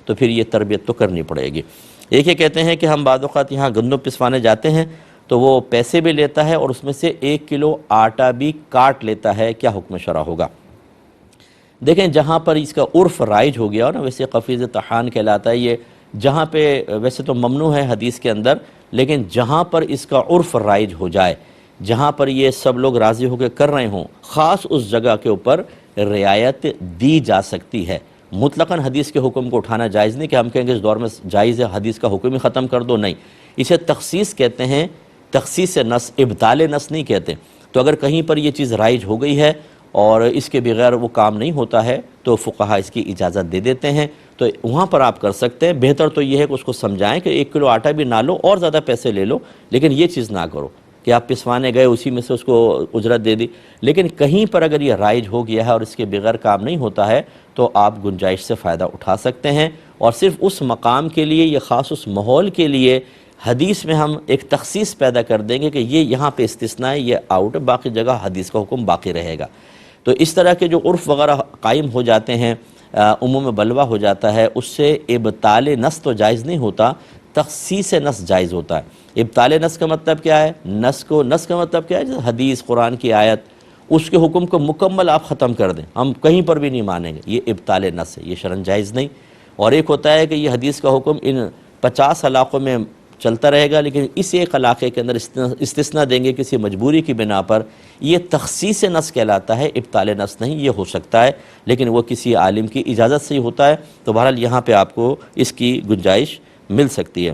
تو پھر یہ تربیت تو کرنی پڑے گی۔ ایک یہ کہتے ہیں کہ ہم بعض اوقات یہاں گندم پسوانے جاتے ہیں تو وہ پیسے بھی لیتا ہے اور اس میں سے 1 کلو آٹا بھی کاٹ لیتا ہے، کیا حکم شرع ہوگا؟ دیکھیں جہاں پر اس کا عرف رائج ہو گیا نا، ویسے قفیز طحان کہلاتا ہے یہ، جہاں پہ ویسے تو ممنوع ہے حدیث کے اندر، لیکن جہاں پر اس کا عرف رائج ہو جائے، جہاں پر یہ سب لوگ راضی ہو کے کر رہے ہوں، خاص اس جگہ کے اوپر رعایت دی جا سکتی ہے۔ مطلقاً حدیث کے حکم کو اٹھانا جائز نہیں کہ ہم کہیں گے اس دور میں جائز ہے، حدیث کا حکم ہی ختم کر دو، نہیں، اسے تخصیص کہتے ہیں، تخصیص نص، ابطال نص نہیں کہتے۔ تو اگر کہیں پر یہ چیز رائج ہو گئی ہے اور اس کے بغیر وہ کام نہیں ہوتا ہے تو فقہا اس کی اجازت دے دیتے ہیں، تو وہاں پر آپ کر سکتے ہیں۔ بہتر تو یہ ہے کہ اس کو سمجھائیں کہ 1 کلو آٹا بھی نہ لو اور زیادہ پیسے لے لو، لیکن یہ چیز نہ کرو کہ آپ پسوانے گئے اسی میں سے اس کو اجرت دے دی۔ لیکن کہیں پر اگر یہ رائج ہو گیا ہے اور اس کے بغیر کام نہیں ہوتا ہے تو آپ گنجائش سے فائدہ اٹھا سکتے ہیں، اور صرف اس مقام کے لیے، یہ خاص اس ماحول کے لیے حدیث میں ہم ایک تخصیص پیدا کر دیں گے کہ یہ یہاں پہ استثناء ہے، یہ آؤٹ ہے، باقی جگہ حدیث کا حکم باقی رہے گا۔ تو اس طرح کے جو عرف وغیرہ قائم ہو جاتے ہیں، عموم بلوہ ہو جاتا ہے، اس سے ابطال نص تو جائز نہیں ہوتا، تخصیص نص جائز ہوتا ہے۔ ابطال نص کا مطلب کیا ہے؟ نص کا مطلب کیا ہے؟ جیسے حدیث، قرآن کی آیت، اس کے حکم کو مکمل آپ ختم کر دیں، ہم کہیں پر بھی نہیں مانیں گے، یہ ابطال نص ہے، یہ شرعاً جائز نہیں۔ اور ایک ہوتا ہے کہ یہ حدیث کا حکم ان 50 علاقوں میں چلتا رہے گا لیکن اس ایک علاقے کے اندر استثناء دیں گے کسی مجبوری کی بنا پر، یہ تخصیص نص کہلاتا ہے، ابطال نص نہیں۔ یہ ہو سکتا ہے لیکن وہ کسی عالم کی اجازت سے ہی ہوتا ہے، تو بہرحال یہاں پہ آپ کو اس کی گنجائش مل سکتی ہے۔